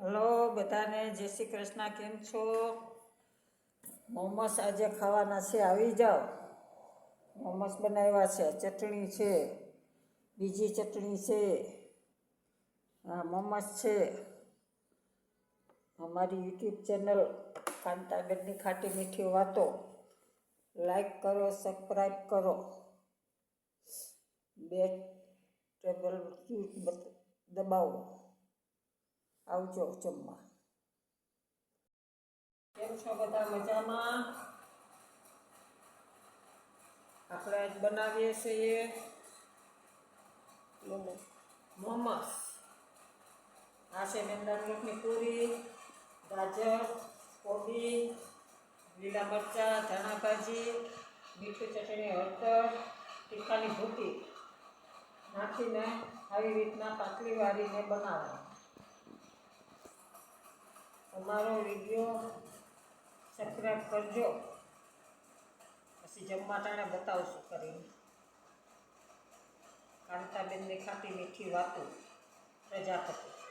Hello બધાને જય શ્રી કૃષ્ણ. કેમ છો? મોમોસ આજે ખાવાના છે, આવી જાઓ. મોમોસ બનાવ્યા છે, ચટણી છે, બીજી ચટણી છે, હા મોમોસ છે. અમારી યુટ્યુબ ચેનલ કાંતાબેનની ખાટી મીઠી વાતો લાઈક કરો, સબસ્ક્રાઈબ કરો, બે ટેબલ દબાવો. આવજો જમવા. કેમ છો બધા? મજામાં? આપણે આજ બનાવીએ છીએ મોમોસ. આ છે મેંદાના લોટની પૂરી, ગાજર, કોબી, લીલા મરચાં, ધાણા ભાજી, મીઠું, ચટણી, હળદર, તીખાની ભૂકી નાખીને આવી રીતના પાતળી વાળીને બનાવવાનું. અમારો વિડીયો સબસ્ક્રાઈબ કરજો. પછી જમવા ટાણે બતાવશું કરીને. કાંતાબેનની ખાટી મીઠી વાતો પ્રજાપતિ.